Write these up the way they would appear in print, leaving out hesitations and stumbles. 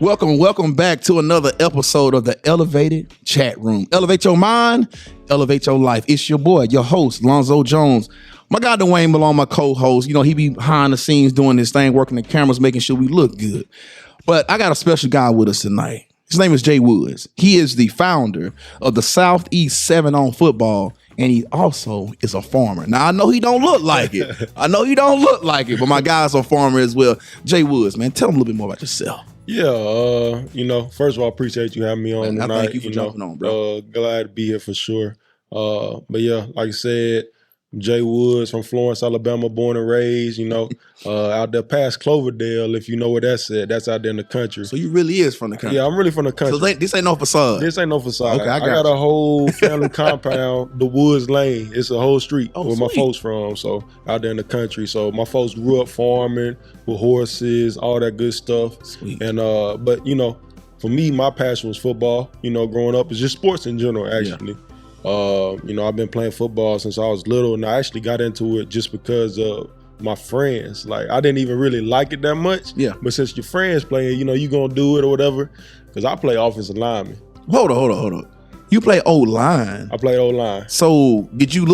Welcome back to another episode of the Elevated Chat Room. Elevate your mind, elevate your life. It's your boy, your host, Lonzo Jones. My guy Dwayne Malone, my co-host. You know, he be behind the scenes doing this thing, working the cameras, making sure we look good. But I got a special guy with us tonight. His name is Jay Woods. He is the founder of the Southeast 7 on Football, and he also is a farmer. Now, I know he don't look like it. But my guy's a farmer as well. Jay Woods, man, tell him a little bit more about yourself. Yeah, first of all, I appreciate you having me on tonight. Thank you for jumping on, bro. Glad to be here for sure. But yeah, like I said, Jay Woods from Florence, Alabama, born and raised, out there past Cloverdale, if you know where that's at. That's out there in the country. So you really is from the country? Yeah, I'm really from the country. So this ain't no facade? This ain't no facade. Okay, I got a whole family compound, the Woods Lane. It's a whole street where my folks from, so out there in the country. So my folks grew up farming with horses, all that good stuff. Sweet. And, but, for me, my passion was football. Growing up, it's just sports in general, actually. Yeah. I've been playing football since I was little, and I actually got into it just because of my friends. Like, I didn't even really like it that much. Yeah. But since your friends playing, you gonna do it or whatever. Because I play offensive lineman. Hold on. You play O-line. I played O-line. So did you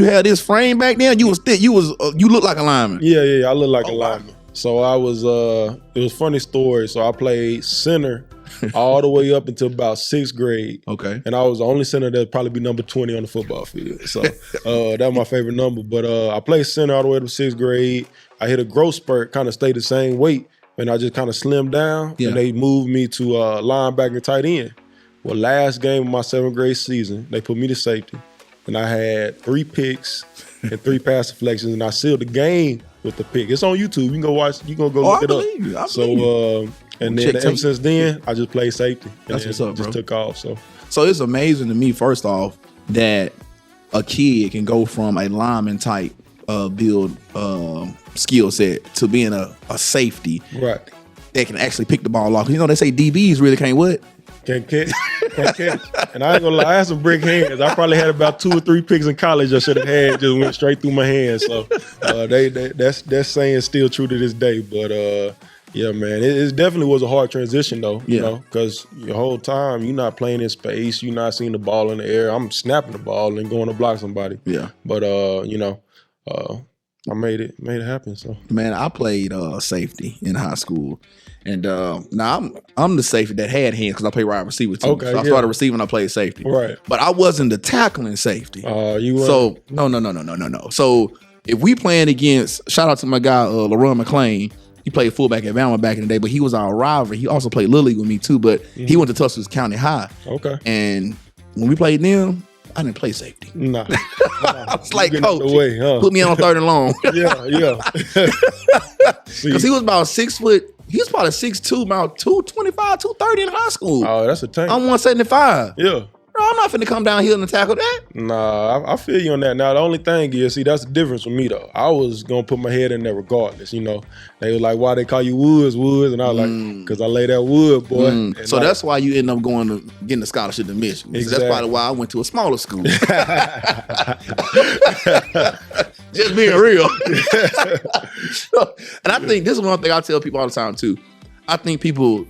have this frame back then? You look like a lineman. Yeah. I look like a lineman. So I was, it was a funny story. So I played center all the way up until about 6th grade. Okay. And I was the only center that'd probably be number 20 on the football field. So that was my favorite number. But I played center all the way to 6th grade. I hit a growth spurt, kind of stayed the same weight. And I just kind of slimmed down. Yeah. And they moved me to linebacker and tight end. Well, last game of my 7th grade season, they put me to safety. And I had 3 picks and 3 pass deflections. And I sealed the game with the pick. It's on YouTube. You can go watch. You can go look it up. And then ever since then, I just played safety. That's what's up, bro. Just took off. So it's amazing to me, first off, that a kid can go from a lineman type build skill set to being a safety. Right. That can actually pick the ball off. They say DBs really can't what? Can't catch. And I ain't gonna lie, I had some brick hands. I probably had about 2 or 3 picks in college I should have had, just went straight through my hands. So that saying is still true to this day. But yeah, man, it definitely was a hard transition though, because your whole time you're not playing in space, you're not seeing the ball in the air. I'm snapping the ball and going to block somebody. Yeah. But I made it happen. So man, I played safety in high school. And now I'm the safety that had hands because I play wide receiver too. Okay, so I started receiving, I played safety. Right. But I wasn't the tackling safety. You were? So no. So if we playing against, shout out to my guy LaRon McClain. He played fullback at Bama back in the day, but he was our rival. He also played Little League with me too, but he went to Tuscaloosa County High. Okay. And when we played them, I didn't play safety. Nah. I was like, coach, put me on 3rd and long. Yeah. Because he was about 6 foot. He was probably 6'2", about 225, 230 in high school. Oh, that's a tank. I'm 175. Yeah. Bro, I'm not finna come down here and tackle that. Nah, I feel you on that. Now, the only thing is, that's the difference with me, though. I was going to put my head in there regardless, They were like, why they call you Woods? And I was like, because I lay that wood, boy. So that's why you end up getting a scholarship to Michigan. Exactly. That's probably why I went to a smaller school. Just being real. And I think this is one thing I tell people all the time, too. I think people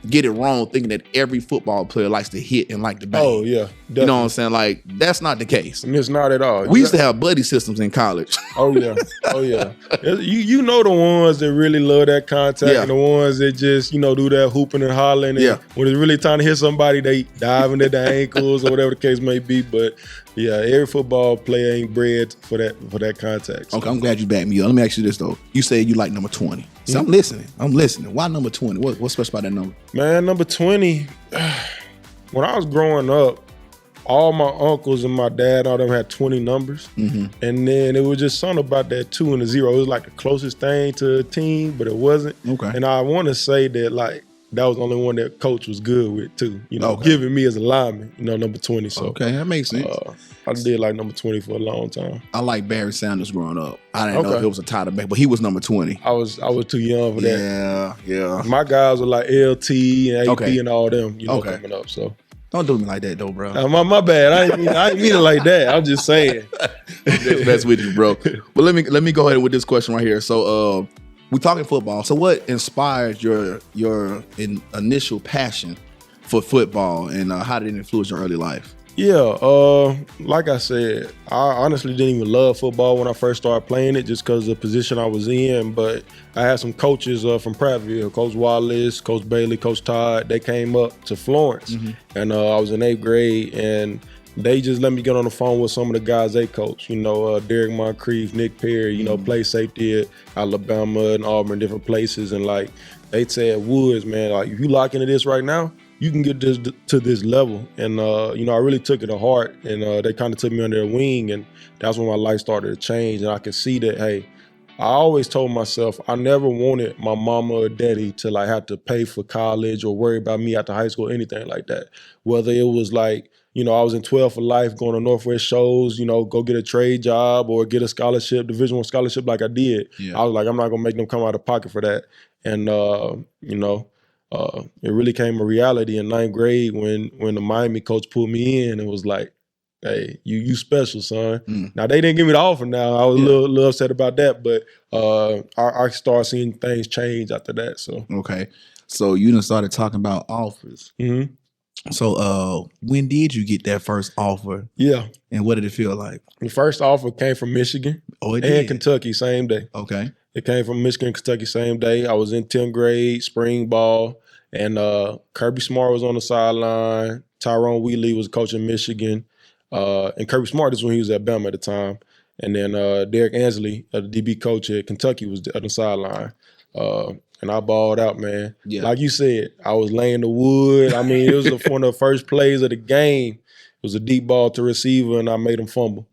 get it wrong thinking that every football player likes to hit and like to bang. Oh, yeah. Definitely. You know what I'm saying? Like, that's not the case. And it's not at all. We used to have buddy systems in college. Oh, yeah. You know the ones that really love that contact and the ones that just, do that hooping and hollering. And when it's really time to hit somebody, they diving at the ankles or whatever the case may be. But yeah, every football player ain't bred for that contact. So. Okay, I'm glad you backed me up. Let me ask you this, though. You said you like number 20. So I'm listening. Why number 20? What's special about that number? Man, number 20, when I was growing up, all my uncles and my dad, all them had 20 numbers. And then it was just something about that 2 and the 0. It was like the closest thing to a team, but it wasn't. Okay. And I want to say that, like, that was the only one that coach was good with, too. Giving me as a lineman, number 20. So okay, that makes sense. I did like number 20 for a long time. I like Barry Sanders growing up. I didn't know if it was a title back, but he was number 20. I was too young for that. Yeah. My guys were like LT and AP and all them, coming up. So don't do me like that, though, bro. My bad. I didn't mean it like that. I'm just saying. That's with you, bro. But let me go ahead with this question right here. So we're talking football. So what inspired your initial passion for football, and how did it influence your early life? Yeah, like I said, I honestly didn't even love football when I first started playing it just because of the position I was in. But I had some coaches from Prattville, Coach Wallace, Coach Bailey, Coach Todd. They came up to Florence, and I was in 8th grade, and they just let me get on the phone with some of the guys they coach. You know, Derek Moncrief, Nick Perry, you know, play safety at Alabama and Auburn, different places. And like they said, Woods, man, like if you lock into this right now, you can get this to this level. And, you know, I really took it to heart, and they kind of took me under their wing, and that's when my life started to change. And I could see that, hey, I always told myself I never wanted my mama or daddy to like have to pay for college or worry about me after high school, anything like that. Whether it was like, you know, I was in 12 for life, going to Northwest shows, you know, go get a trade job or get a scholarship, Division I scholarship like I did. I was like, I'm not going to make them come out of pocket for that. And, you know, it really came a reality in 9th grade when the Miami coach pulled me in and was like, hey, you special, son. Now, they didn't give me the offer now. I was a little upset about that, but I started seeing things change after that. So Okay. So you done started talking about offers. So when did you get that first offer? Yeah. And what did it feel like? The first offer came from Michigan and Kentucky same day. Okay. It came from Michigan and Kentucky same day. I was in 10th grade, spring ball, and Kirby Smart was on the sideline. Tyrone Wheatley was coaching Michigan. And Kirby Smart is when he was at Bama at the time. And then Derek Ansley, the DB coach at Kentucky, was on the sideline. And I balled out, man. Yeah. Like you said, I was laying the wood. I mean, it was one of the first plays of the game. It was a deep ball to receiver, and I made him fumble.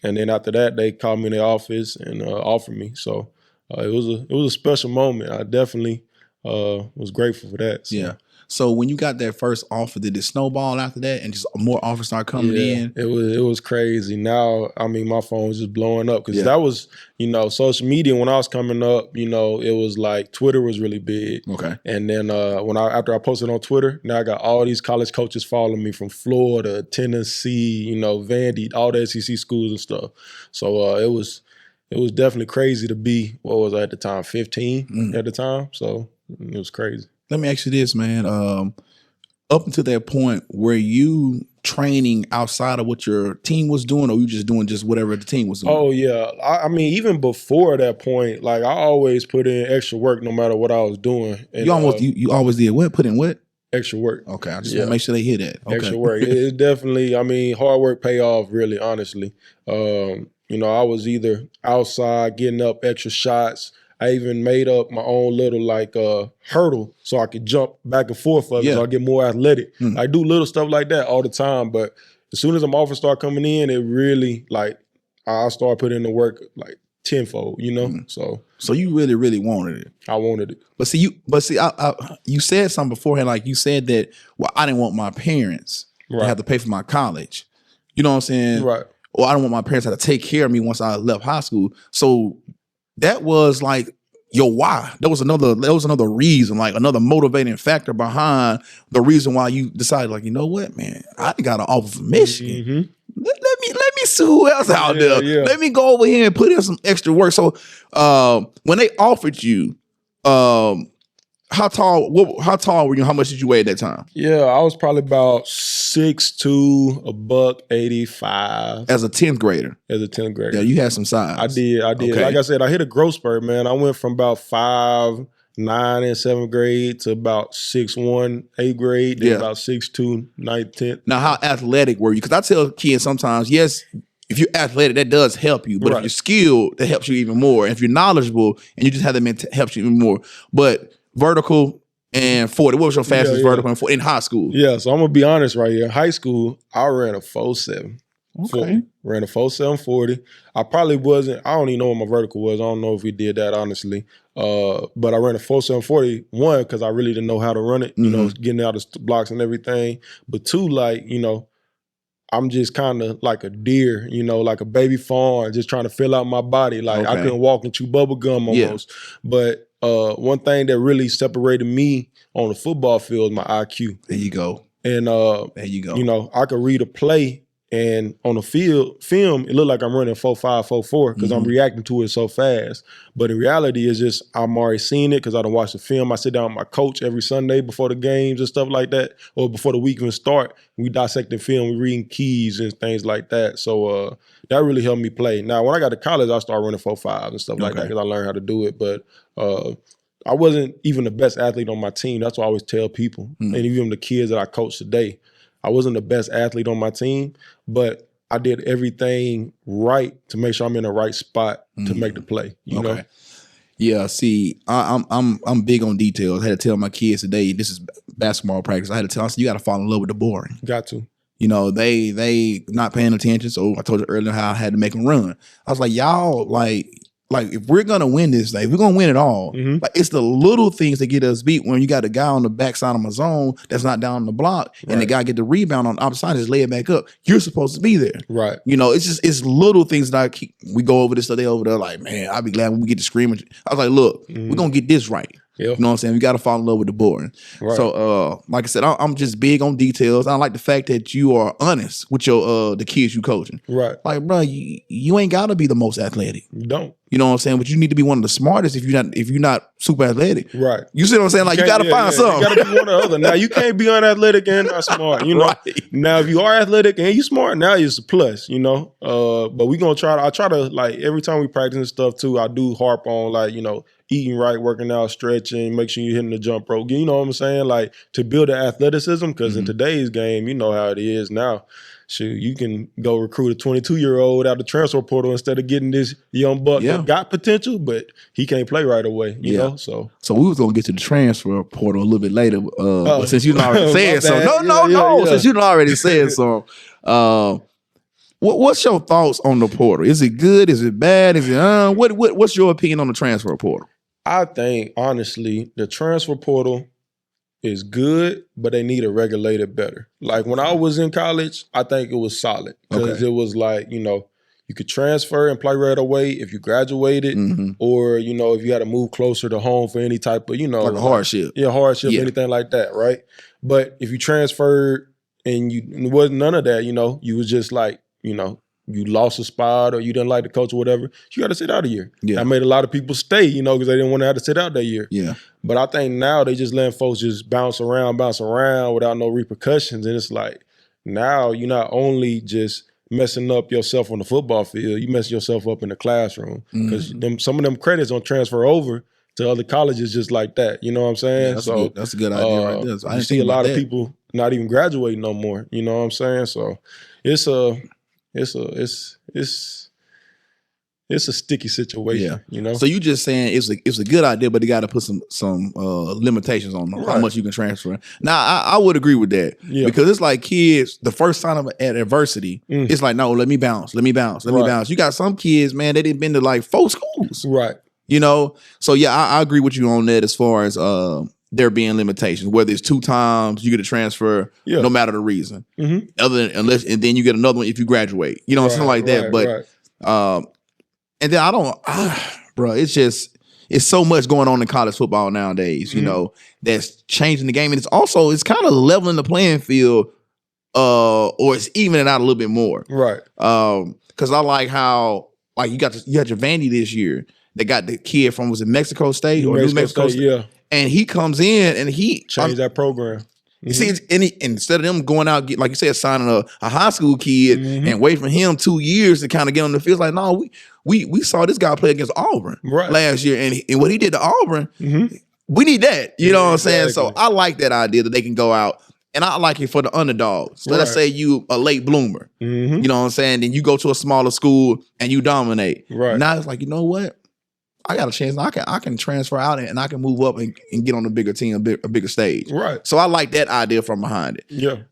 And then after that, they called me in the office and offered me. So it was a special moment. I definitely was grateful for that. So. Yeah. So when you got that first offer, did it snowball after that and just more offers start coming in? It was crazy. Now, I mean, my phone was just blowing up because that was, you know, social media when I was coming up, you know, it was like Twitter was really big. Okay. And then after I posted on Twitter, now I got all these college coaches following me from Florida, Tennessee, you know, Vandy, all the SEC schools and stuff. So it was definitely crazy to be, what was I at the time, 15 at the time. So it was crazy. Let me ask you this, man. Up until that point, were you training outside of what your team was doing, or you just doing just whatever the team was doing? Oh, yeah. I mean, even before that point, like I always put in extra work no matter what I was doing. And, you always did what? Put in what? Extra work. Okay, I just want to make sure they hear that. Okay. Extra work. It definitely, I mean, hard work pay off, really, honestly. You know, I was either outside getting up extra shots. I even made up my own little like hurdle so I could jump back and forth of it so I get more athletic. I do little stuff like that all the time, but as soon as them offers start coming in, it really like I start putting in the work like tenfold, you know. So you really, really wanted it. I wanted it. But see, you said something beforehand, like you said that, well, I didn't want my parents to have to pay for my college. You know what I'm saying? Right. Or I don't want my parents to have to take care of me once I left high school. So that was like your why. That was another reason, like another motivating factor behind the reason why you decided, like, you know what, man, I got an offer from Michigan. Let me see who else out there. Yeah. Let me go over here and put in some extra work. So when they offered you, how tall were you? How much did you weigh at that time? Yeah, I was probably about 6'2", $185. As a 10th grader. As a 10th grader. Yeah, you had some size. I did. Okay. Like I said, I hit a growth spurt, man. I went from about 5'9" in 7th grade to about 6'1", 8th grade, then about 6'2", 9th, 10th. Now, how athletic were you? Because I tell kids sometimes, yes, if you're athletic, that does help you. But if you're skilled, that helps you even more. And if you're knowledgeable and you just have that helps you even more. But vertical and 40. What was your fastest vertical and 40 in high school? Yeah, so I'm gonna be honest right here. In high school, I ran a 4.7. Okay. Ran a 4.7 40. I probably wasn't, I don't even know what my vertical was. I don't know if we did that, honestly. But I ran a 4.7 40, one, because I really didn't know how to run it, you know, getting out of blocks and everything. But two, like, you know, I'm just kind of like a deer, you know, like a baby fawn, just trying to fill out my body. Like I couldn't walk and chew bubble gum almost. But one thing that really separated me on the football field is my IQ. There you go. And there you go. You know, I could read a play And on the film, it looked like I'm running 4.5, 4.4 because I'm reacting to it so fast. But in reality, it's just I'm already seen it because I don't watch the film. I sit down with my coach every Sunday before the games and stuff like that, or before the week even start. We dissect the film, we reading keys and things like that. So that really helped me play. Now, when I got to college, I started running 4.5 and stuff like that because I learned how to do it. But I wasn't even the best athlete on my team. That's what I always tell people, and even the kids that I coach today. I wasn't the best athlete on my team, but I did everything right to make sure I'm in the right spot to make the play. You know? Yeah, see, I'm big on details. I had to tell my kids today, this is basketball practice. I had to tell them, you got to fall in love with the boring. Got to. You know, they not paying attention. So I told you earlier how I had to make them run. I was like, y'all, like if we're gonna win this thing, we're gonna win it all. Like it's the little things that get us beat when you got a guy on the backside of my zone that's not down the block, and the guy get the rebound on the opposite side, just lay it back up. You're supposed to be there, right? You know, it's little things that we go over this, so they over there like, man, I'll be glad when we get to screaming. I was like, look, we're gonna get this right. You know what I'm saying? We got to fall in love with the boring. So, like I said, I'm just big on details. I like the fact that you are honest with your the kids you coaching. Right. Like, bro, you ain't got to be the most athletic. You don't. You know what I'm saying? But you need to be one of the smartest if you're not super athletic. Right. You see what I'm saying? Like, you got to find something. You got to be one or the other. Now, you can't be unathletic and not smart, you know? Now, if you are athletic and you smart, now it's a plus, you know? But we going to I try to, like, every time we practice and stuff, too, I do harp on, like, you know, eating right, working out, stretching, make sure you're hitting the jump rope. You know what I'm saying? Like, to build the athleticism, because in today's game, you know how it is now. Shoot, you can go recruit a 22-year-old out the transfer portal instead of getting this young buck that got potential, but he can't play right away, you know? So we was going to get to the transfer portal a little bit later, but since you already said so. Since you already said so. What's your thoughts on the portal? Is it good? Is it bad? Is it what's your opinion on the transfer portal? I think, honestly, the transfer portal is good, but they need to regulate it better. Like when I was in college, I think it was solid because it was like, you know, you could transfer and play right away if you graduated or, you know, if you had to move closer to home for any type of, you know. Like a hardship. Anything like that, right? But if you transferred and it wasn't none of that, you know, you was just like, you know, you lost a spot or you didn't like the coach or whatever, you got to sit out a year. That made a lot of people stay, you know, because they didn't want to have to sit out that year. But I think now they just letting folks just bounce around without no repercussions. And it's like now you're not only just messing up yourself on the football field, you mess yourself up in the classroom because some of them credits don't transfer over to other colleges just like that. You know what I'm saying? Yeah, that's a good idea right there. So I you see a lot of people not even graduating no more. You know what I'm saying? So it's a sticky situation, you know. So you just saying it's a good idea, but they got to put some limitations on how much you can transfer. Now I would agree with that because it's like kids, the first sign of adversity, it's like, no, let me bounce. You got some kids, man, they didn't been to like 4 schools, you know. So yeah, I agree with you on that as far as there being limitations, whether it's 2 times you get a transfer, no matter the reason. Other than and then you get another one if you graduate, you know, something like that. But and then bro, it's so much going on in college football nowadays, you know, that's changing the game, and it's kind of leveling the playing field, or it's evening it out a little bit more, because I like how you had your Vandy this year. They got the kid from was it Mexico State or New Mexico State? And he comes in and he changed that program. You see, instead of them going out, like you said, signing a high school kid and wait for him 2 years to kind of get on the field, like, no, we saw this guy play against Auburn last year, and what he did to Auburn, we need that. You know what I'm saying? So I like that idea that they can go out, and I like it for the underdogs. So let's say you a late bloomer, you know what I'm saying? Then you go to a smaller school and you dominate. Now it's like, you know what? I got a chance. I can transfer out and I can move up and get on a bigger team, a bigger stage. So I like that idea from behind it.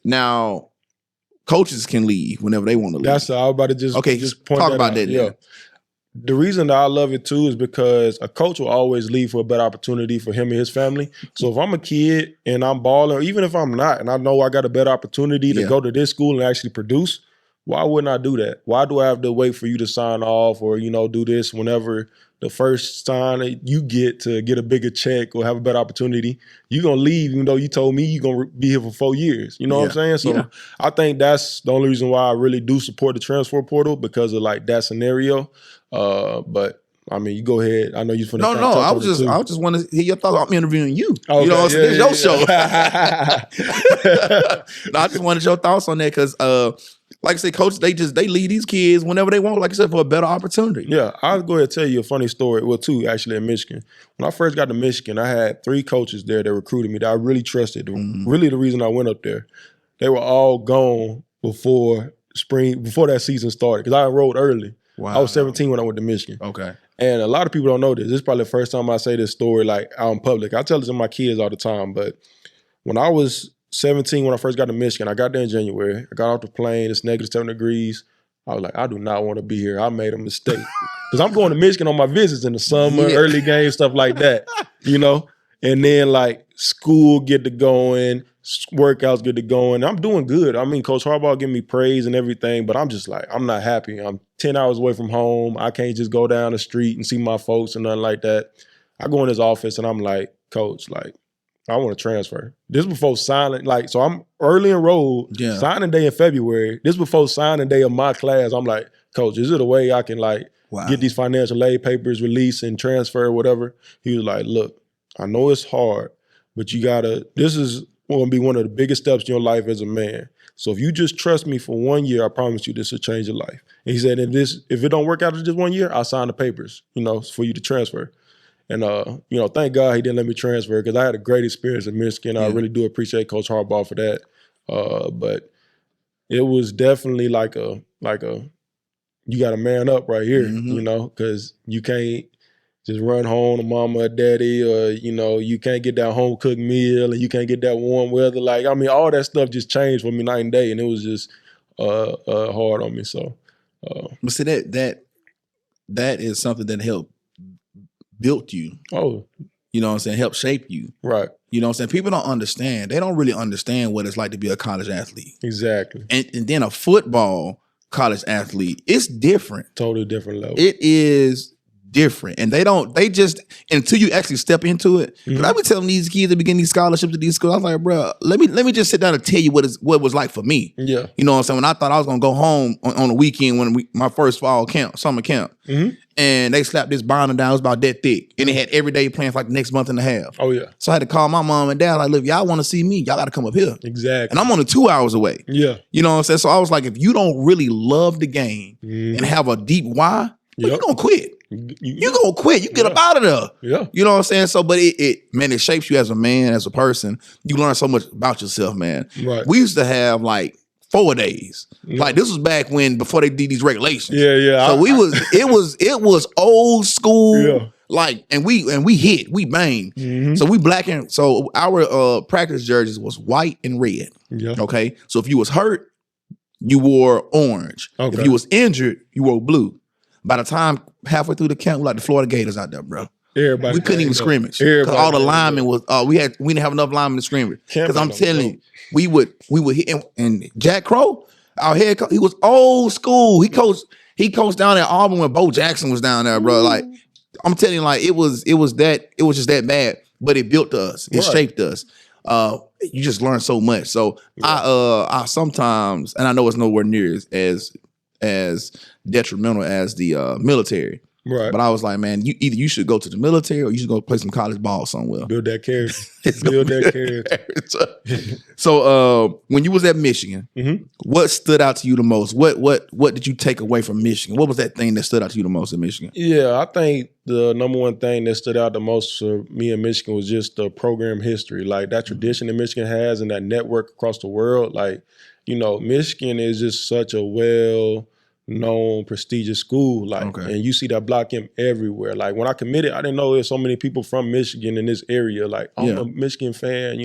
Now, coaches can leave whenever they want to leave. That's I was about to just point talk that about out. that. The reason that I love it too is because a coach will always leave for a better opportunity for him and his family. So if I'm a kid and I'm balling, or even if I'm not, and I know I got a better opportunity to go to this school and actually produce, why wouldn't I do that? Why do I have to wait for you to sign off or, do this whenever the first sign that you get to get a bigger check or have a better opportunity, you're going to leave even though you told me you're going to be here for 4 years. You know what I'm saying? So I think that's the only reason why I really do support the transfer portal because of like that scenario. But I mean, you go ahead. I know you're finna. No. I just want to hear your thoughts. I'm interviewing you. Okay, you know what I'm saying? It's your show. No, I just wanted your thoughts on that because, like I said, coach, they lead these kids whenever they want, like I said, for a better opportunity. Yeah, I'll go ahead and tell you a funny story. Well, two actually in Michigan. When I first got to Michigan, I had 3 coaches there that recruited me that I really trusted. Really, the reason I went up there, they were all gone before that season started because I enrolled early. Wow. I was 17 when I went to Michigan. Okay. And a lot of people don't know this. This is probably the first time I say this story like out in public. I tell this to my kids all the time, but when I was 17, when I first got to Michigan, I got there in January. I got off the plane. It's -7 degrees. I was like, I do not want to be here. I made a mistake. Because I'm going to Michigan on my visits in the summer, early games, stuff like that, And then like school get to going, workouts get to going. I'm doing good. I mean, Coach Harbaugh giving me praise and everything, but I'm just like, I'm not happy. I'm 10 hours away from home. I can't just go down the street and see my folks and nothing like that. I go in his office and I'm like, Coach, like, I want to transfer. This before signing, so I'm early enrolled, signing day in February. This before signing day of my class. I'm like, Coach, is it a way I can get these financial aid papers released and transfer or whatever? He was like, look, I know it's hard, but this is going to be one of the biggest steps in your life as a man. So if you just trust me for 1 year, I promise you this will change your life. And he said, if it don't work out in just 1 year, I'll sign the papers, for you to transfer. And, thank God he didn't let me transfer because I had a great experience in Michigan. I really do appreciate Coach Harbaugh for that. But it was definitely like a you got to man up right here, because you can't just run home to mama or daddy or, you can't get that home cooked meal and you can't get that warm weather. All that stuff just changed for me night and day. And it was just hard on me. So, but see that is something that helped built you. Oh. You know what I'm saying? Help shape you. Right. You know what I'm saying? People don't understand. They don't really understand what it's like to be a college athlete. Exactly. And then a football college athlete, it's different. Totally different level. It is different. And they just, until you actually step into it, because I be telling these kids that be getting these scholarships at these schools, I was like, bro, let me just sit down and tell you what it was like for me. Yeah. You know what I'm saying? When I thought I was going to go home on the weekend when my first summer camp, and they slapped this binder down, it was about that thick. And they had every day playing for like the next month and a half. Oh, yeah. So I had to call my mom and dad, like, look, y'all want to see me, y'all got to come up here. Exactly. And I'm only 2 hours away. Yeah. You know what I'm saying? So I was like, if you don't really love the game and have a deep why, you're going to quit. You're going to quit. You get up out of there. Yeah. You know what I'm saying? So, but it shapes you as a man, as a person. You learn so much about yourself, man. Right. We used to have like 4 days. Like this was back before they did these regulations. Yeah. So it was old school. Yeah. Like, and we banged. So our practice jerseys was white and red. Yeah. Okay. So if you was hurt, you wore orange. Okay. If you was injured, you wore blue. By the time halfway through the camp, we like the Florida Gators out there, bro. Everybody we couldn't even scrimmage because all the linemen was. We didn't have enough linemen to scrimmage. Because I'm telling you, we would hit and Jack Crow, our head coach, he was old school. He coached down at Auburn when Bo Jackson was down there, bro. Like I'm telling you, like it was just that bad, but it built us. It shaped us. You just learn so much. So I sometimes, and I know it's nowhere near as detrimental as the military. Right. But I was like, man, you should go to the military or you should go play some college ball somewhere. Build that character. Build that character. So when you was at Michigan, what stood out to you the most? What did you take away from Michigan? What was that thing that stood out to you the most in Michigan? Yeah, I think the number one thing that stood out the most for me in Michigan was just the program history. Like that tradition that Michigan has and that network across the world. Like, Michigan is just such a known prestigious school, and you see that block him everywhere. Like when I committed, I didn't know there's so many people from Michigan in this area. Like I'm a Michigan fan,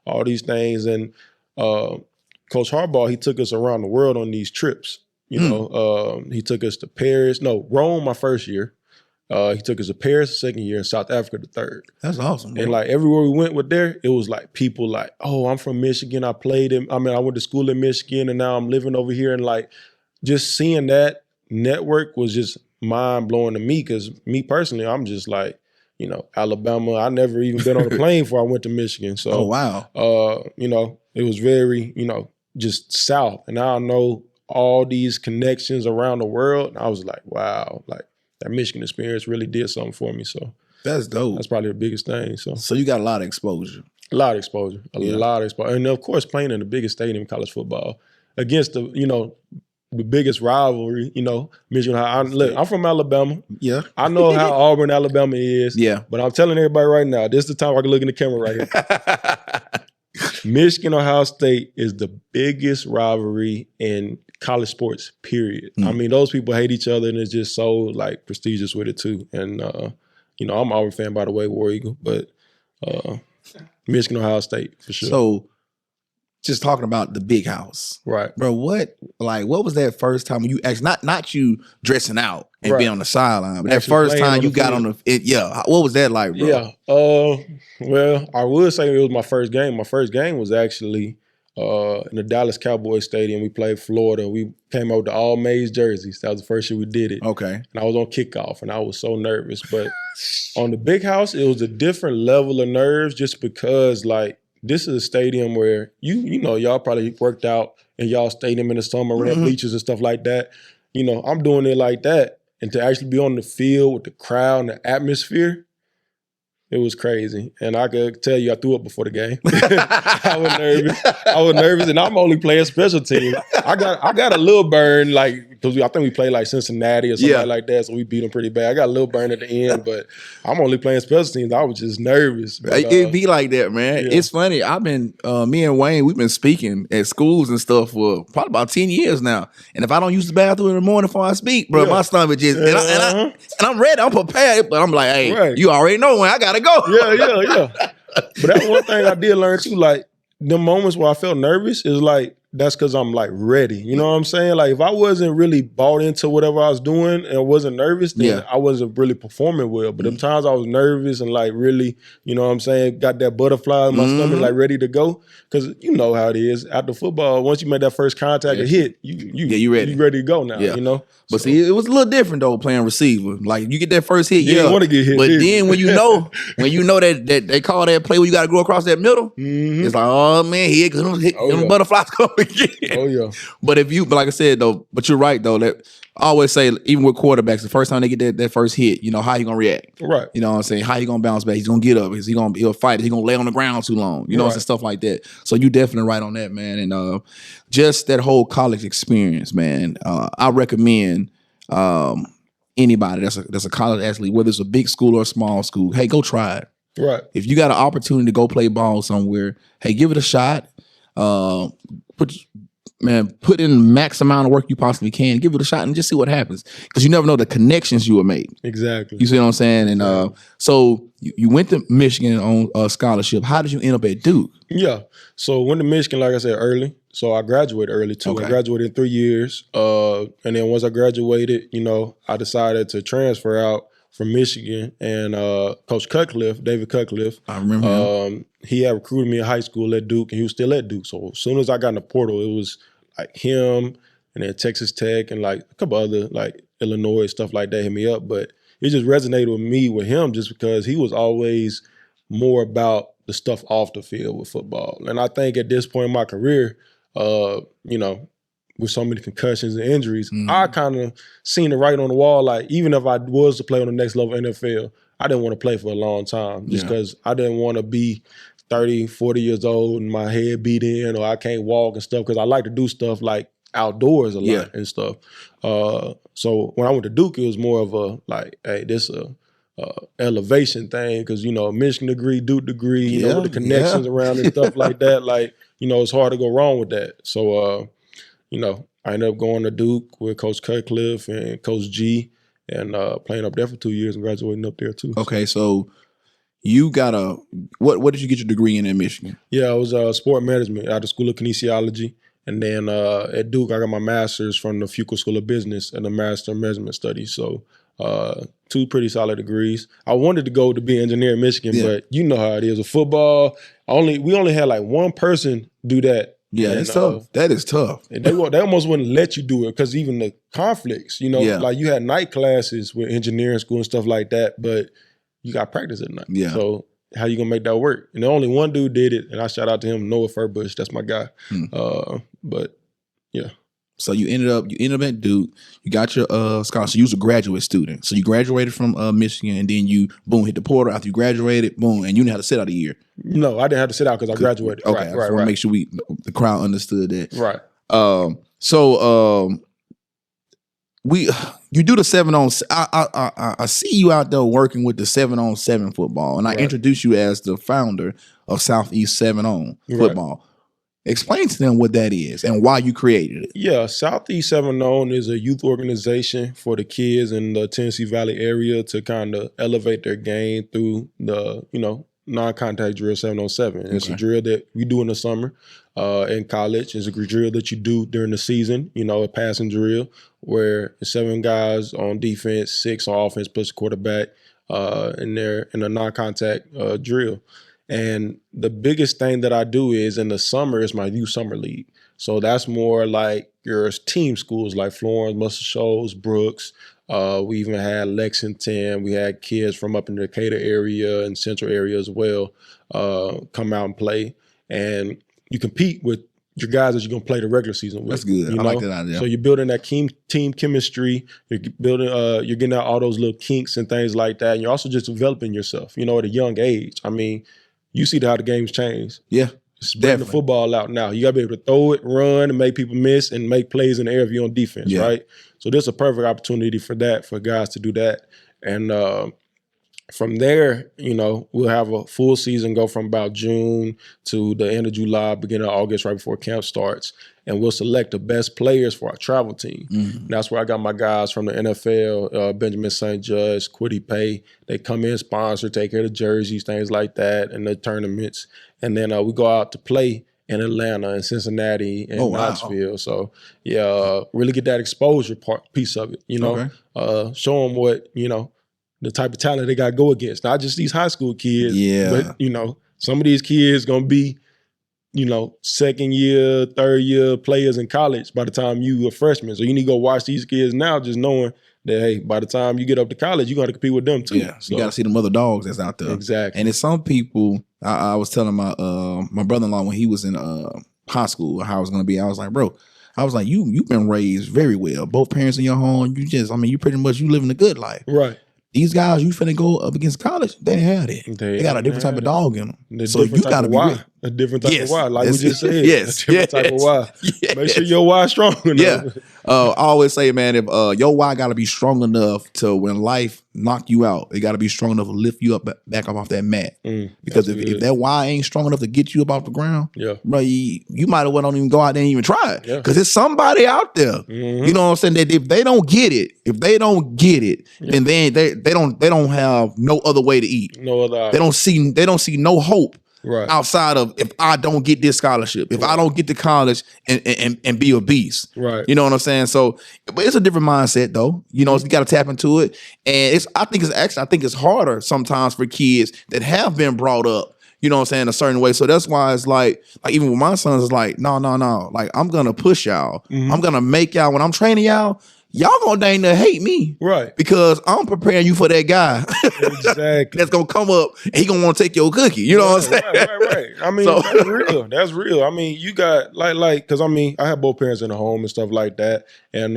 all these things. And Coach Harbaugh, he took us around the world on these trips. He took us to Rome my first year. He took us to Paris the second year and South Africa the third. That's awesome, bro. And like everywhere we went it was like people like, oh, I'm from Michigan. I went to school in Michigan and now I'm living over here. And like, just seeing that network was just mind blowing to me because me personally, I'm just like, Alabama. I never even been on a plane before I went to Michigan. So, Oh, wow. It was very, just south. And now I know all these connections around the world. And I was like, wow, like that Michigan experience really did something for me. So That's dope. that's probably the biggest thing. So you got a lot of exposure. A lot of exposure. A lot of exposure. And of course, playing in the biggest stadium in college football against the biggest rivalry, Michigan High. Look, I'm from Alabama. Yeah. I know how Auburn, Alabama is. Yeah. But I'm telling everybody right now, this is the time I can look in the camera right here. Michigan, Ohio State is the biggest rivalry in college sports, period. I mean, those people hate each other and it's just so like prestigious with it too. And, I'm an Auburn fan, by the way, War Eagle, but Michigan, Ohio State for sure. So just talking about the big house. Right. Bro, what was that first time you actually, not you dressing out and being on the sideline, but that first time you got on what was that like, bro? Yeah. Well, I would say it was my first game. My first game was actually in the Dallas Cowboys Stadium. We played Florida. We came out with the all maize jerseys. That was the first year we did it. Okay. And I was on kickoff and I was so nervous. But on the big house, it was a different level of nerves just because like this is a stadium where y'all probably worked out in y'all stadium in the summer, ran bleachers and stuff like that. I'm doing it like that. And to actually be on the field with the crowd and the atmosphere, it was crazy. And I could tell you I threw up before the game. I was nervous. And I'm only playing special teams. I got a little burn, like, because I think we played like Cincinnati or something like that, so we beat them pretty bad. I got a little burn at the end, but I'm only playing special teams. I was just nervous. But, it be like that, man. Yeah. It's funny. I've been, me and Wayne, we've been speaking at schools and stuff for probably about 10 years now. And if I don't use the bathroom in the morning before I speak, bro, my stomach just, and I'm ready, I'm prepared, but I'm like, hey, you already know when I gotta go. Yeah. But that's one thing I did learn too, like, the moments where I felt nervous is like, that's because I'm like ready. You know what I'm saying? Like if I wasn't really bought into whatever I was doing and wasn't nervous, then I wasn't really performing well. But the times I was nervous and like really, you know what I'm saying, got that butterfly in my stomach, like ready to go. Because you know how it is. After football, once you make that first contact and hit, you ready. You ready to go now, you know? But see, it was a little different though playing receiver. Like you get that first hit, you want to get hit. But then when you know that they call that play where you got to go across that middle, it's like, oh man, here comes the butterflies come again. Oh yeah. But like I said though, but you're right though. That I always say, even with quarterbacks, the first time they get that first hit, how you gonna react? Right. You know what I'm saying? How you gonna bounce back? He's gonna get up. He'll fight. He's gonna lay on the ground too long. You know, stuff like that. So you definitely right on that, man. And just that whole college experience, man. I recommend anybody that's a college athlete, whether it's a big school or a small school, hey, go try it. Right. If you got an opportunity to go play ball somewhere, hey, give it a shot. Put in max amount of work you possibly can. Give it a shot and just see what happens. Because you never know the connections you will make. Exactly. You see what I'm saying? And so you went to Michigan on a scholarship. How did you end up at Duke? Yeah. So went to Michigan, like I said, early. So I graduated early too. Okay. I graduated in 3 years. And then once I graduated, I decided to transfer out from Michigan, and Coach Cutcliffe, David Cutcliffe, I remember him. He had recruited me in high school at Duke, and he was still at Duke. So as soon as I got in the portal, it was like him, and then Texas Tech, and like a couple other like Illinois stuff like that hit me up. But it just resonated with me with him just because he was always more about the stuff off the field with football. And I think at this point in my career, with so many concussions and injuries, I kind of seen the writing on the wall. Like, even if I was to play on the next level NFL, I didn't want to play for a long time just because I didn't want to be 30, 40 years old and my head beat in or I can't walk and stuff because I like to do stuff like outdoors a lot and stuff. So when I went to Duke, it was more of a like, hey, this elevation thing because, Michigan degree, Duke degree, with the connections around and stuff like that. Like, it's hard to go wrong with that. So, I ended up going to Duke with Coach Cutcliffe and Coach G and playing up there for 2 years and graduating up there too. Okay, so you got what did you get your degree in Michigan? Yeah, I was sport management at the School of Kinesiology. And then at Duke, I got my master's from the Fuqua School of Business and a master in management studies. So 2 pretty solid degrees. I wanted to go to be an engineer in Michigan, but you know how it is with football. We only had like one person do that Yeah, it's tough. That is tough. And they almost wouldn't let you do it because even the conflicts, like you had night classes with engineering school and stuff like that, but you got practice at night. Yeah. So how you gonna make that work? And only one dude did it, and I shout out to him, Noah Furbush. That's my guy. But yeah. So you ended up at Duke. You got your scholarship. You was a graduate student. So you graduated from Michigan, and then you hit the portal after you graduated. Boom, and you didn't have to sit out a year. No, I didn't have to sit out because I graduated. Okay, I just want to make sure the crowd understood that. Right. You do the 7-on. I see you out there working with the 7-on-7 football, and I introduced you as the founder of Southeast 7-on football. Explain to them what that is and why you created it. Yeah, Southeast 7-on is a youth organization for the kids in the Tennessee Valley area to kind of elevate their game through the, non-contact drill 7-on-7. It's a drill that we do in the summer in college. It's a drill that you do during the season, a passing drill where 7 guys on defense, 6 on offense plus a quarterback, and they're in a non-contact drill. And the biggest thing that I do is in the summer is my youth summer league. So that's more like your team schools like Florence, Muscle Shoals, Brooks. We even had Lexington. We had kids from up in the Decatur area and central area as well come out and play. And you compete with your guys that you're going to play the regular season with. That's good. I like that idea. So you're building that team chemistry. You're building, you're getting out all those little kinks and things like that. And you're also just developing yourself, at a young age. I mean, you see how the game's changed. Yeah. Spreading the football out now. You got to be able to throw it, run, and make people miss and make plays in the air if you're on defense, right? So there's a perfect opportunity for guys to do that. And from there, we'll have a full season go from about June to the end of July, beginning of August, right before camp starts. And we'll select the best players for our travel team. And that's where I got my guys from the NFL, Benjamin St. Just, Quiddy Pay. They come in, sponsor, take care of the jerseys, things like that, and the tournaments. And then we go out to play in Atlanta and Cincinnati and Knoxville. So, really get that exposure piece of it, show them what, the type of talent they got to go against. Not just these high school kids, but, some of these kids going to be, second year, third year players in college by the time you a freshman. So you need to go watch these kids now just knowing that, hey, by the time you get up to college, you're going to compete with them too. Yeah, so you got to see them other dogs that's out there. Exactly. And it's some people, I was telling my brother-in-law when he was in high school how it was going to be, I was like, bro, you've been raised very well. Both parents in your home, you pretty much, you living a good life. Right. These guys you finna go up against college, they didn't have that. They got a different type of dog in them. So you got to be real. A different type of why, like we just said. Yes. A different type of why. Yes. Make sure your why is strong enough. Yeah. I always say, man, if your why got to be strong enough to when life knock you out, it got to be strong enough to lift you up back up off that mat. Because if that why ain't strong enough to get you up off the ground, bro, you might as well don't even go out there and even try it. Because there's somebody out there, you know what I'm saying, that if they don't get it, then they don't have no other way to eat. No other. They don't see no hope. Right. Outside of if I don't get this scholarship, if I don't get to college and be a beast, right? You know what I'm saying? So, but it's a different mindset, though. You got to tap into it, and I think it's harder sometimes for kids that have been brought up, you know what I'm saying, a certain way. So that's why it's like even with my sons, it's like no, like I'm gonna push y'all, I'm gonna make y'all when I'm training y'all gonna dang near hate me. Right. Because I'm preparing you for that guy. Exactly. That's gonna come up and he gonna want to take your cookie. You know what I'm saying? Right. I mean, that's real. That's real. I mean, you got because I have both parents in the home and stuff like that. And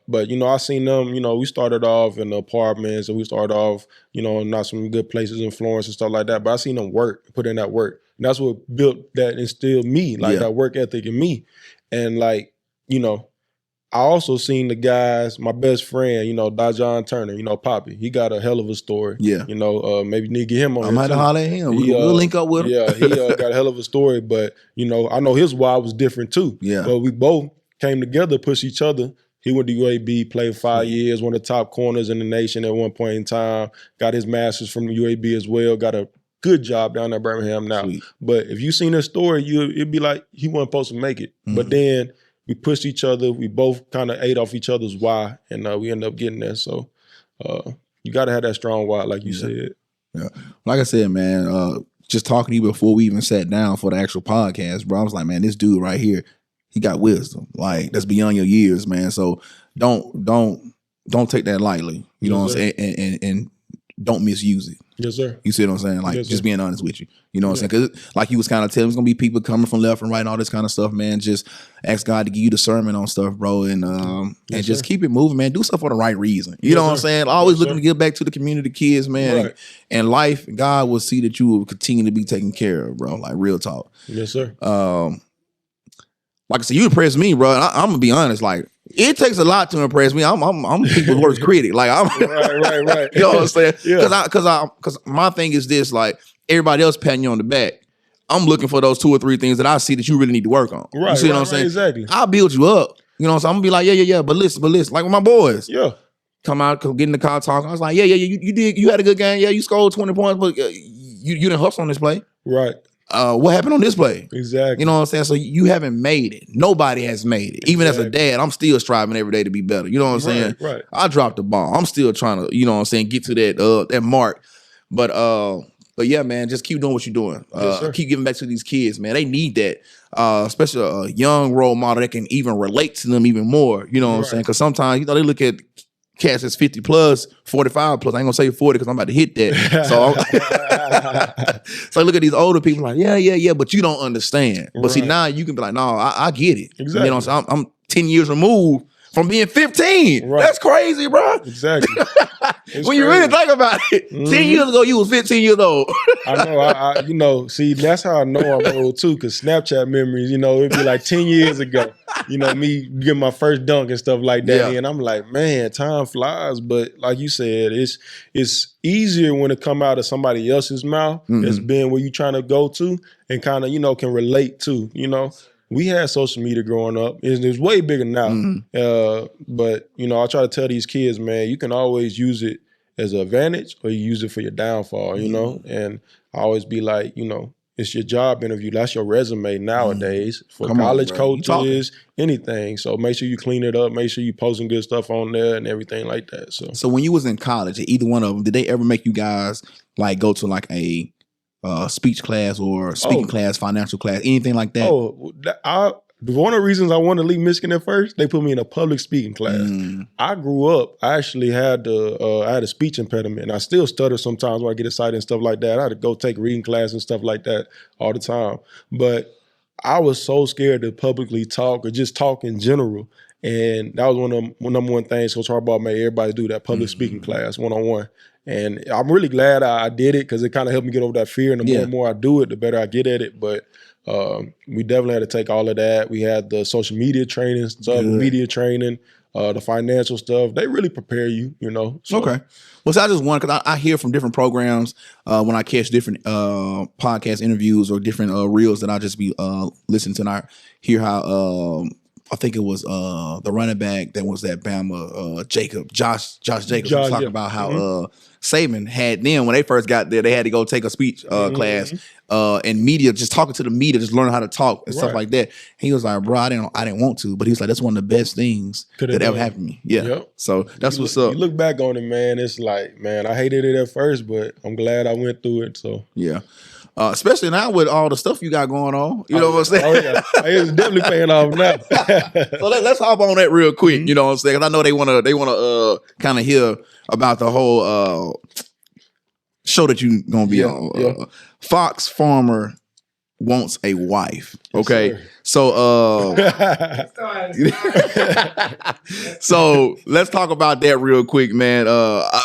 but I seen them, we started off in the apartments and we started off, not some good places in Florence and stuff like that. But I seen them put in that work. And that's what built that, instilled me, that work ethic in me. And I also seen the guys, my best friend, Dajon Turner, Poppy. He got a hell of a story. Yeah. Maybe need to get him on. I might holler at him. We'll link up with him. Yeah, he got a hell of a story. But, I know his why was different too. Yeah. But we both came together, pushed each other. He went to UAB, played 5 years, one of the top corners in the nation at one point in time. Got his master's from the UAB as well. Got a good job down at Birmingham now. Sweet. But if you seen his story, it'd be like he wasn't supposed to make it. But then we pushed each other. We both kind of ate off each other's why, and we ended up getting there. So you got to have that strong why, like you said. Yeah, like I said, man. just talking to you before we even sat down for the actual podcast, bro. I was like, man, this dude right here, he got wisdom. Like, that's beyond your years, man. So don't take that lightly. You know what I'm saying? And don't misuse it. Yes, sir. You see what I'm saying? Like, Yes, just sir. being honest with you. You know what I'm saying? Because like you was kind of telling, there's going to be people coming from left and right and all this kind of stuff, man. Just ask God to give you discernment on stuff, bro. And just keep it moving, man. Do stuff for the right reason. You know what I'm saying? Always looking to give back to the community, kids, man. Right. And life, God will see that you will continue to be taken care of, bro. Like, real talk. Yes, sir. Like I said, you impressed me, bro. I'm gonna be honest. Like, it takes a lot to impress me. I'm people's worst critic. Like, I'm right. You know what I'm saying? Yeah. Because my thing is this: like, everybody else patting you on the back. I'm looking for those 2 or 3 things that I see that you really need to work on. Right. You see what I'm saying? Exactly. I'll build you up. You know what I'm saying? I'm gonna be like, yeah. But listen. Like with my boys. Yeah. Come out, get in the car talking. I was like, you had a good game. Yeah, you scored 20 points, but you didn't hustle on this play. Right. What happened on this play? Exactly. You know what I'm saying? So you haven't made it. Nobody has made it. Even as a dad, I'm still striving every day to be better. You know what I'm saying? Right. I dropped the ball. I'm still trying to, you know what I'm saying, get to that mark. But yeah, man, just keep doing what you're doing. Keep giving back to these kids, man. They need that. Especially a young role model that can even relate to them even more. You know what I'm saying? Because sometimes, they look at cats that's 50 plus, 45 plus. I ain't gonna say 40 because I'm about to hit that. So I look at these older people like, yeah, but you don't understand. But see, now you can be like, no, I get it. Exactly. You know what I'm saying? I'm 10 years removed from being 15. Right. That's crazy, bro. Exactly. When you really think about it, 10 years ago, you was 15 years old. I know, see, that's how I know I'm old too, because Snapchat memories, it'd be like 10 years ago, me getting my first dunk and stuff like that. Yeah. And I'm like, man, time flies. But like you said, it's easier when it come out of somebody else's mouth that's been where you trying to go to and kind of, can relate to, We had social media growing up. It's way bigger now. But, I try to tell these kids, man, you can always use it as an advantage or you use it for your downfall, And I always be like, it's your job interview. That's your resume nowadays for college coaches, anything. So make sure you clean it up. Make sure you posting good stuff on there and everything like that. So when you was in college, either one of them, did they ever make you guys like go to like a speech class or speaking class, financial class, anything like that? One of the reasons I wanted to leave Michigan at first, they put me in a public speaking class. I grew up, I actually had a speech impediment, and I still stutter sometimes when I get excited and stuff like that. I had to go take reading class and stuff like that all the time. But I was so scared to publicly talk or just talk in general. And that was one of the number one things Coach Harbaugh made everybody do, that public speaking class one-on-one. And I'm really glad I did it because it kind of helped me get over that fear. And the more and more I do it, the better I get at it. But we definitely had to take all of that. We had the social media training, media training, the financial stuff. They really prepare you, So. Okay. Well, so I just want, because I hear from different programs when I catch different podcast interviews or different reels that I just be listening to, and I hear how I think it was the running back that was at Bama, Josh Jacobs, was talking about how Saban had them when they first got there. They had to go take a speech class and media, just talking to the media, just learning how to talk and stuff like that. He was like, bro, I didn't want to, but he was like, that's one of the best things that ever happened to me. Yeah. Yep. So that's what's up. You look back on it, man. It's like, man, I hated it at first, but I'm glad I went through it. So yeah. Especially now with all the stuff you got going on. You know what I'm saying? Oh, yeah. It's definitely paying off now. So let's hop on that real quick. You know what I'm saying? 'Cause I know they wanna kind of hear about the whole show that you gonna be on. Fox Farmer wants a wife. Okay. Yes, so so let's talk about that real quick, man.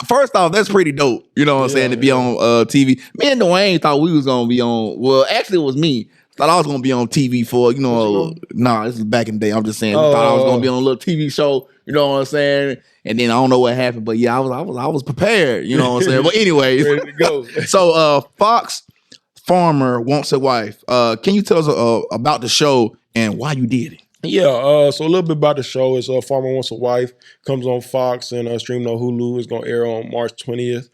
First off, that's pretty dope. You know what I'm saying? To be on TV. Me and Dwayne thought we was gonna be on. Well, actually, it was me. Thought I was gonna be on TV for, this is back in the day. I'm just saying, thought I was gonna be on a little TV show. You know what I'm saying? And then I don't know what happened, but yeah, I was prepared. You know what I'm saying? But anyways, ready to go. So Fox Farmer wants a wife. Can you tell us about the show and why you did it? Yeah, so a little bit about the show is Farmer Wants a Wife, comes on Fox and streamed on Hulu. It's gonna air on March 20th.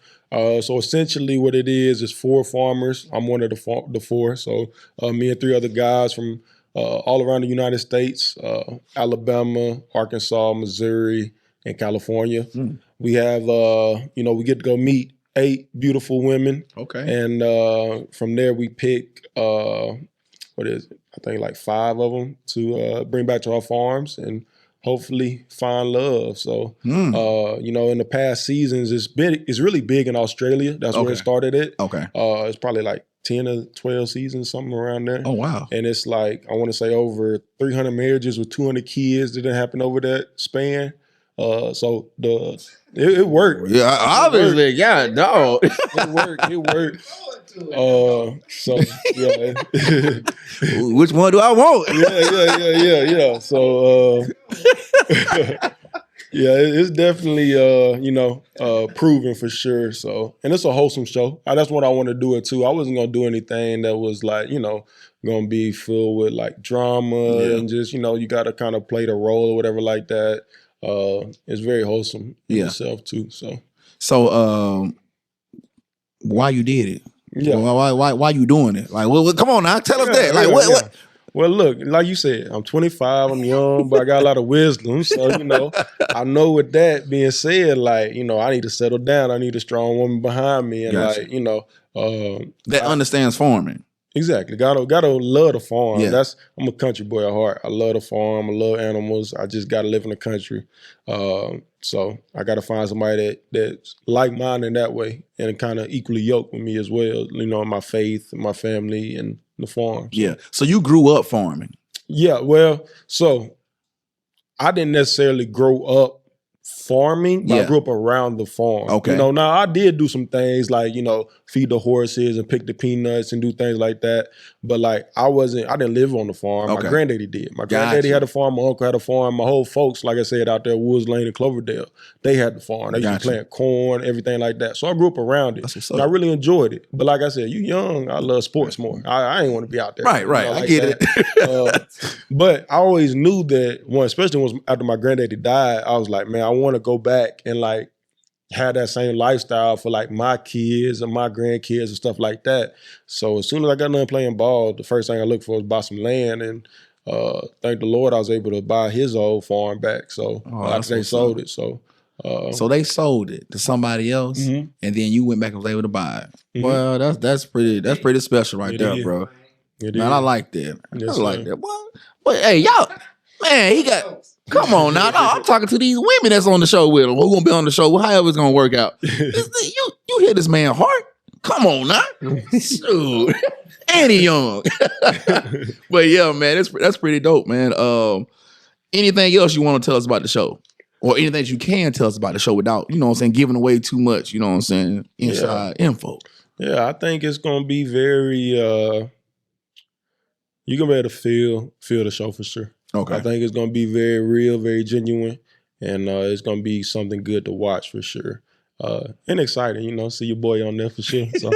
So essentially what it is 4 farmers. I'm one of the 4. So me and 3 other guys from all around the United States, Alabama, Arkansas, Missouri, and California. We have, we get to go meet 8 beautiful women. Okay. And from there we pick what is it? I think like 5 of them to bring back to our farms and hopefully find love. So you know, in the past seasons, it's really big in Australia. That's where it started at. Okay. It's probably like 10 or 12 seasons, something around there. Oh, wow. And it's like, I want to say over 300 marriages with 200 kids that didn't happen over that span. So it worked. Yeah, obviously, yeah, no. It worked. So yeah. Which one do I want? Yeah. So yeah, it's definitely you know, proven for sure. So, and it's a wholesome show. That's what I want to do it too. I wasn't gonna do anything that was like, you know, gonna be filled with like drama and just, you know, you got to kind of play the role or whatever like that. It's very wholesome in itself too. So why you did it? Yeah. Why you doing it? Like, well, come on now, tell us that. Like, what? Well, look, like you said, I'm 25, I'm young, but I got a lot of wisdom. So, you know, I know with that being said, like, you know, I need to settle down. I need a strong woman behind me. And like, you know, that understands farming. Exactly. Gotta love the farm. Yeah. I'm a country boy at heart. I love the farm. I love animals. I just gotta live in the country. So I gotta find somebody that's like mine in that way and kind of equally yoked with me as well. You know, my faith, my family, and the farm. So. Yeah. So you grew up farming. Yeah. Well, so I didn't necessarily grow up farming, but I grew up around the farm. Okay. You know, now I did do some things like, you know, feed the horses and pick the peanuts and do things like that. But like I didn't live on the farm. My granddaddy did. My granddaddy had a farm, my uncle had a farm, my whole folks, like I said, out there, Woods Lane and Cloverdale, they had the farm. They used to plant corn, everything like that. So I grew up around it. And I really enjoyed it. But like I said, you young, I love sports more. I ain't want to be out there. Right. You know, I get it. But I always knew that especially after my granddaddy died, I was like, man, I want to go back and like have that same lifestyle for like my kids and my grandkids and stuff like that. So as soon as I got done playing ball, the first thing I looked for was buy some land, and thank the Lord I was able to buy his old farm back. So after they sold it. So they sold it to somebody else, and then you went back and was able to buy it. Well, that's pretty special right there, bro. Man, I like that. Yes, I like that. What? But hey, y'all, man, he got. Come on now, no, I'm talking to these women that's on the show with him. Who gonna be on the show? However it's gonna work out. You hear this man heart? Come on now, shoot, and he young. But yeah, man, that's pretty dope, man. Anything else you want to tell us about the show, or anything that you can tell us about the show without, you know what I'm saying, giving away too much? You know what I'm saying, inside info. Yeah, I think it's gonna be very. You're gonna be able to feel the show for sure. Okay. I think it's going to be very real, very genuine, and it's going to be something good to watch for sure. And exciting, you know, see your boy on there for sure. So,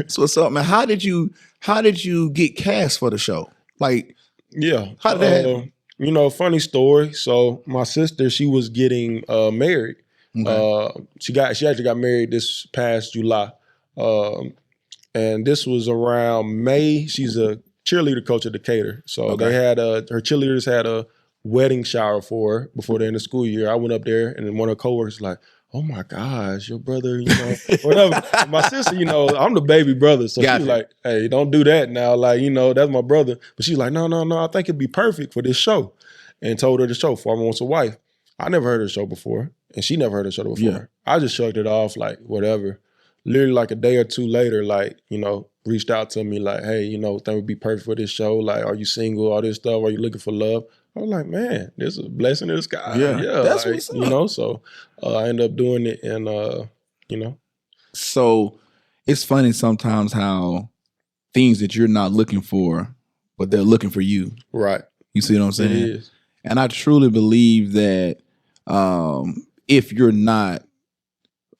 so what's up, man? How did you get cast for the show? Like, how did that happen? You know, funny story. So my sister, she was getting married. Okay. She actually got married this past July, and this was around May. She's a cheerleader coach at Decatur. So they had her cheerleaders had a wedding shower for her before the end of the school year. I went up there, and then one of her coworkers was like, oh my gosh, your brother, you know, whatever. My sister, you know, I'm the baby brother. So she's like, hey, don't do that now. Like, you know, that's my brother. But she's like, no, I think it'd be perfect for this show. And told her the show, Farmer Wants a Wife. I never heard of the show before, and she never heard of the show before. Yeah. I just shrugged it off like, whatever. Literally like a day or two later, like, you know, reached out to me like, hey, you know, that would be perfect for this show. Like, are you single? All this stuff. Are you looking for love? I was like, man, this is a blessing in the sky. Yeah, that's like, what's up. You know, so I ended up doing it, and you know. So it's funny sometimes how things that you're not looking for, but they're looking for you. Right. You see what I'm saying? It is. And I truly believe that if you're not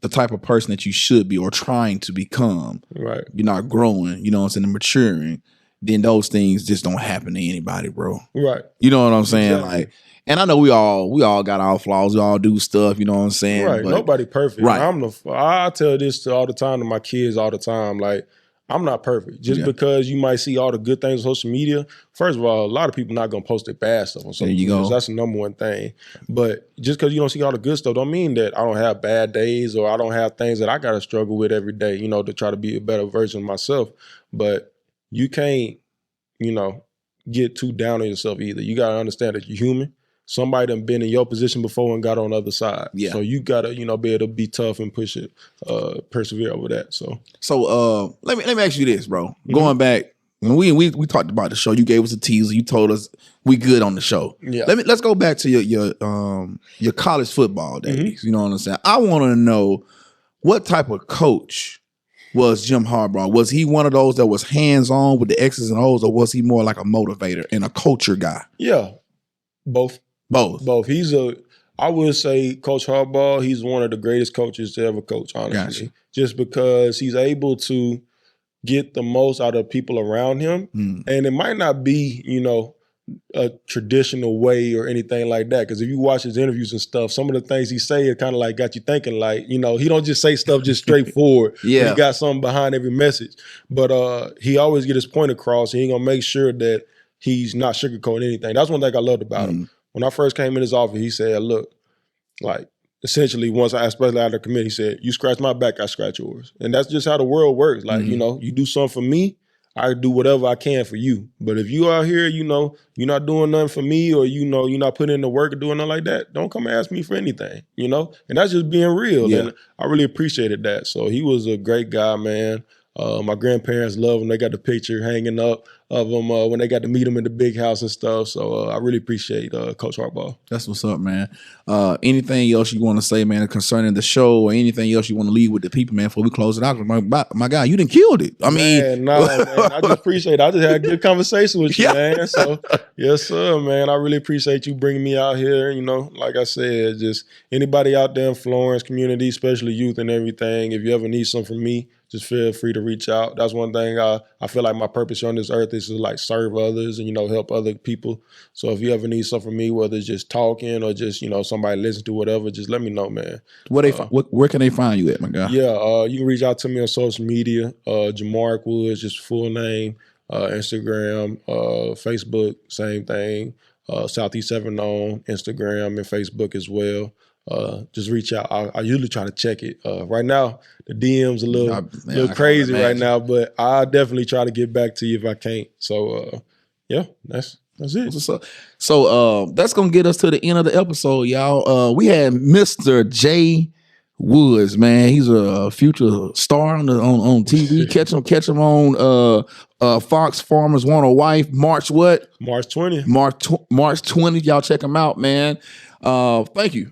the type of person that you should be or trying to become, right, you're not growing, you know what I'm saying, and maturing, then those things just don't happen to anybody, bro. Right. You know what I'm saying? Exactly. Like, and I know we all got our flaws, we all do stuff, you know what I'm saying? Right. But, nobody perfect. Right. I tell this all the time to my kids all the time. Like, I'm not perfect. Just because you might see all the good things on social media, first of all, a lot of people not gonna post their bad stuff on social media. So that's the number one thing. But just because you don't see all the good stuff don't mean that I don't have bad days or I don't have things that I gotta struggle with every day, you know, to try to be a better version of myself. But you can't, you know, get too down on yourself either. You gotta understand that you're human. Somebody done been in your position before and got on the other side. Yeah. So you gotta, you know, be able to be tough and push it, persevere over that. So let me ask you this, bro. Going back, when we talked about the show, you gave us a teaser. You told us we good on the show. Yeah. Let's go back to your college football days. You know what I'm saying? I want to know what type of coach was Jim Harbaugh? Was he one of those that was hands-on with the X's and O's, or was he more like a motivator and a culture guy? Yeah, both. I would say Coach Harbaugh, he's one of the greatest coaches to ever coach, honestly. Gotcha. Just because he's able to get the most out of people around him. And it might not be, you know, a traditional way or anything like that. Because if you watch his interviews and stuff, some of the things he say it kind of like got you thinking, like, you know, he don't just say stuff just straightforward. Yeah. He got something behind every message. But he always get his point across, and he gonna make sure that he's not sugarcoating anything. That's one thing I loved about him. When I first came in his office, he said, look, like, essentially, once I especially out of the committee, he said, you scratch my back, I scratch yours. And that's just how the world works. Like, you know, you do something for me, I do whatever I can for you. But if you out here, you know, you're not doing nothing for me, or, you know, you're not putting in the work or doing nothing like that, don't come and ask me for anything, you know? And that's just being real. Yeah. And I really appreciated that. So he was a great guy, man. My grandparents love him. They got the picture hanging up of him when they got to meet him in the big house and stuff. So I really appreciate Coach Harbaugh. That's what's up, man. Anything else you want to say, man, concerning the show, or anything else you want to leave with the people, man, before we close it out? My guy, you done killed it. I mean, man, I just appreciate it. I just had a good conversation with you, man. So, yes, sir, man. I really appreciate you bringing me out here. You know, like I said, just anybody out there in Florence community, especially youth and everything, if you ever need something from me, just feel free to reach out. That's one thing I feel like my purpose on this earth is to like serve others and, you know, help other people. So if you ever need something from me, whether it's just talking or just, you know, somebody listen to whatever, just let me know, man. Where can they find you at, my guy? Yeah, you can reach out to me on social media. Jamark Woods, just full name. Instagram, Facebook, same thing. Southeast 7 on Instagram and Facebook as well. Just reach out. I usually try to check it. Right now, the DM's a little crazy right now, but I definitely try to get back to you if I can't. So, yeah, that's it. So that's gonna get us to the end of the episode, y'all. We had Mr. J Woods, man. He's a future star on TV. Catch him on Fox Farmers Want a Wife. March what? March 20th. March 20th. Y'all check him out, man. Thank you,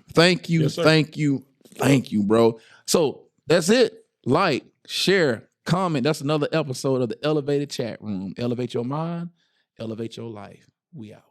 yes, thank you, bro. So that's it. Like, share, comment. That's another episode of the Elevated Chat Room. Elevate your mind, elevate your life. We out.